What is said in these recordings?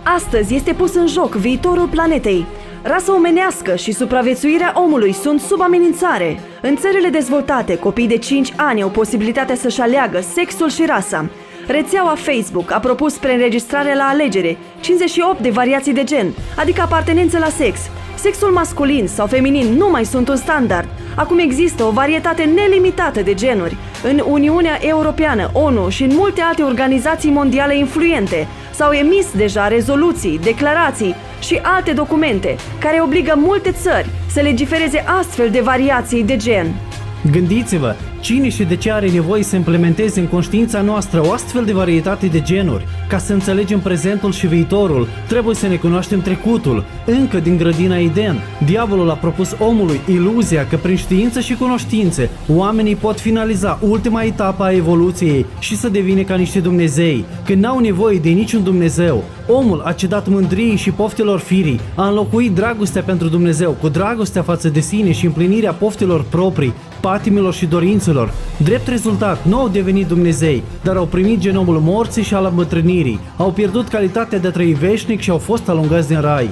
Astăzi este pus în joc viitorul planetei. Rasa omenească și supraviețuirea omului sunt sub amenințare. În țările dezvoltate, copiii de 5 ani au posibilitatea să-și aleagă sexul și rasa. Rețeaua Facebook a propus preînregistrare la alegere 58 de variații de gen, adică apartenență la sex. Sexul masculin sau feminin nu mai sunt un standard. Acum există o varietate nelimitată de genuri. În Uniunea Europeană, ONU și în multe alte organizații mondiale influente s-au emis deja rezoluții, declarații și alte documente care obligă multe țări să legifereze astfel de variații de gen. Gândiți-vă, cine și de ce are nevoie să implementeze în conștiința noastră o astfel de varietate de genuri? Ca să înțelegem prezentul și viitorul, trebuie să ne cunoaștem trecutul. Încă din grădina Eden, diavolul a propus omului iluzia că prin știință și cunoștințe, oamenii pot finaliza ultima etapă a evoluției și să devină ca niște Dumnezei, că n-au nevoie de niciun Dumnezeu. Omul a cedat mândriei și poftelor firii, a înlocuit dragostea pentru Dumnezeu cu dragostea față de sine și împlinirea poftelor proprii, patimilor și dorințelor. Drept rezultat, nu au devenit Dumnezei, dar au primit genomul morții și al îmbătrânirii, au pierdut calitatea de a trăi veșnic și au fost alungați din rai.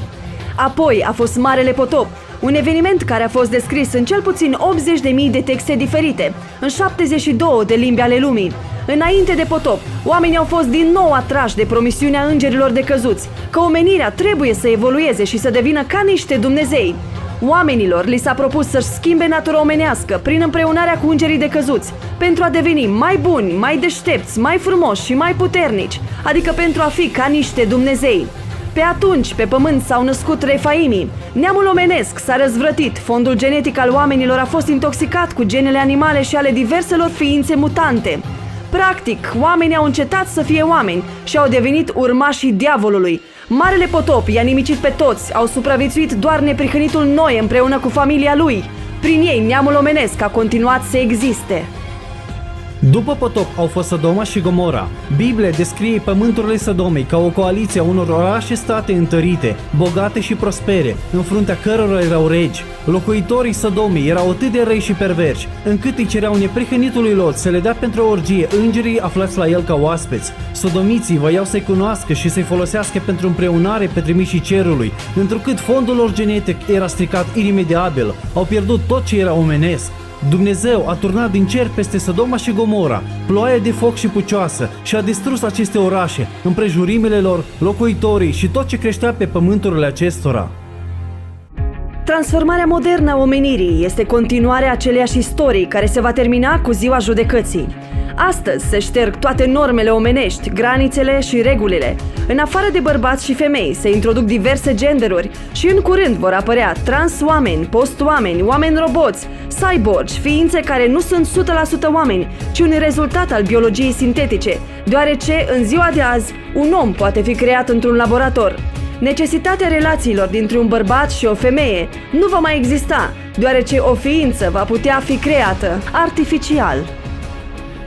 Apoi a fost Marele Potop, un eveniment care a fost descris în cel puțin 80.000 de texte diferite, în 72 de limbi ale lumii. Înainte de potop, oamenii au fost din nou atrași de promisiunea îngerilor decăzuți, că omenirea trebuie să evolueze și să devină ca niște Dumnezei. Oamenilor li s-a propus să-și schimbe natura omenească prin împreunarea cu îngerii decăzuți, pentru a deveni mai buni, mai deștepți, mai frumoși și mai puternici, adică pentru a fi ca niște Dumnezei. Pe atunci, pe pământ s-au născut Refaimii. Neamul omenesc s-a răzvrătit, fondul genetic al oamenilor a fost intoxicat cu genele animale și ale diverselor ființe mutante. Practic, oamenii au încetat să fie oameni și au devenit urmașii diavolului. Marele Potop i-a nimicit pe toți, au supraviețuit doar neprihănitul Noe împreună cu familia lui. Prin ei, neamul omenesc a continuat să existe. După potop au fost Sodoma și Gomora. Biblia descrie pământurile Sodomei ca o coaliție a unor orașe-state întărite, bogate și prospere, în fruntea cărora erau regi. Locuitorii Sodomei erau atât de răi și perverși, încât îi cereau neprihănitului Lot să le dea pentru o orgie îngerii aflați la el ca oaspeți. Sodomiții voiau să-i cunoască și să-i folosească pentru împreunare pe trimișii cerului, întrucât fondul lor genetic era stricat iremediabil, au pierdut tot ce era omenesc. Dumnezeu a turnat din cer peste Sodoma și Gomora ploaie de foc și pucioasă și a distrus aceste orașe, împrejurimile lor, locuitorii și tot ce creștea pe pământurile acestora. Transformarea modernă a omenirii este continuarea aceleiași istorii care se va termina cu ziua judecății. Astăzi se șterg toate normele omenești, granițele și regulile. În afară de bărbați și femei se introduc diverse genderuri și în curând vor apărea trans-oameni, post-oameni, oameni roboți, cyborgi, ființe care nu sunt 100% oameni, ci un rezultat al biologiei sintetice, deoarece în ziua de azi un om poate fi creat într-un laborator. Necesitatea relațiilor dintre un bărbat și o femeie nu va mai exista, deoarece o ființă va putea fi creată artificial.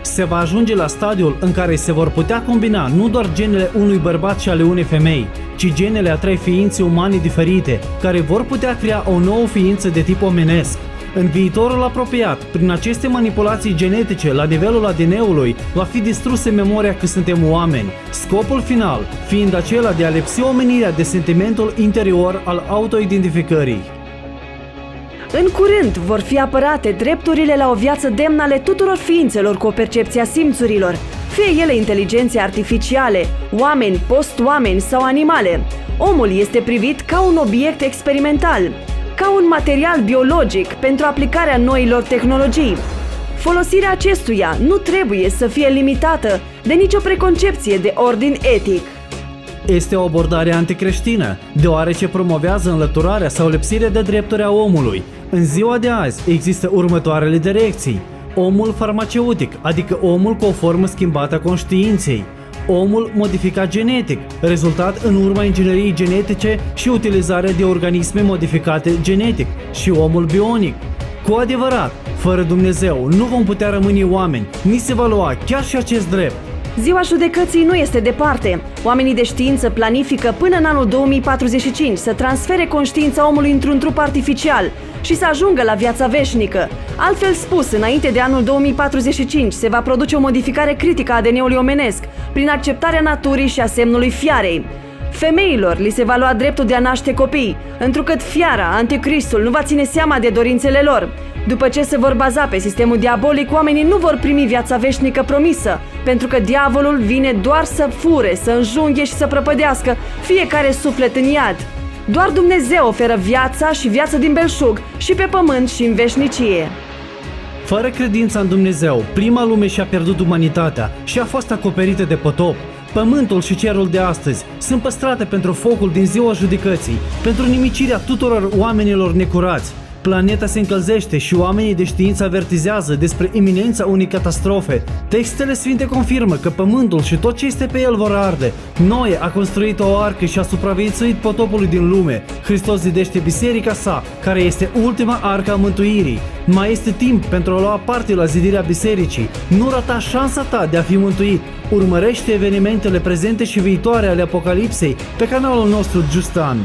Se va ajunge la stadiul în care se vor putea combina nu doar genele unui bărbat și ale unei femei, ci genele a 3 ființe umane diferite, care vor putea crea o nouă ființă de tip omenesc. În viitorul apropiat, prin aceste manipulații genetice la nivelul ADN-ului, va fi distrusă memoria că suntem oameni, scopul final fiind acela de a lipsi omenirea de sentimentul interior al autoidentificării. În curând vor fi apărate drepturile la o viață demnă ale tuturor ființelor cu o percepție a simțurilor, fie ele inteligențe artificiale, oameni, post-oameni sau animale. Omul este privit ca un obiect experimental, ca un material biologic pentru aplicarea noilor tehnologii. Folosirea acestuia nu trebuie să fie limitată de nicio preconcepție de ordin etic. Este o abordare anticreștină, deoarece promovează înlăturarea sau lipsirea de drepturi a omului. În ziua de azi există următoarele direcții: omul farmaceutic, adică omul cu o formă schimbată a conștiinței; omul modificat genetic, rezultat în urma ingineriei genetice și utilizarea de organisme modificate genetic; și omul bionic. Cu adevărat, fără Dumnezeu nu vom putea rămâne oameni, ni se va lua chiar și acest drept. Ziua judecății nu este departe. Oamenii de știință planifică până în anul 2045 să transfere conștiința omului într-un trup artificial și să ajungă la viața veșnică. Altfel spus, înainte de anul 2045 se va produce o modificare critică a ADN-ului omenesc prin acceptarea naturii și a semnului fiarei. Femeilor li se va lua dreptul de a naște copii, întrucât fiara, anticristul, nu va ține seama de dorințele lor. După ce se vor baza pe sistemul diabolic, oamenii nu vor primi viața veșnică promisă, pentru că diavolul vine doar să fure, să înjunghe și să prăpădească fiecare suflet în iad. Doar Dumnezeu oferă viața și viață din belșug, și pe pământ și în veșnicie. Fără credința în Dumnezeu, prima lume și-a pierdut umanitatea și a fost acoperită de potop. Pământul și cerul de astăzi sunt păstrate pentru focul din ziua judecății, pentru nimicirea tuturor oamenilor necurați. Planeta se încălzește și oamenii de știință avertizează despre iminența unei catastrofe. Textele sfinte confirmă că pământul și tot ce este pe el vor arde. Noe a construit o arcă și a supraviețuit potopului din lume. Hristos zidește biserica sa, care este ultima arcă a mântuirii. Mai este timp pentru a lua parte la zidirea bisericii. Nu rata șansa ta de a fi mântuit. Urmărește evenimentele prezente și viitoare ale Apocalipsei pe canalul nostru Justan.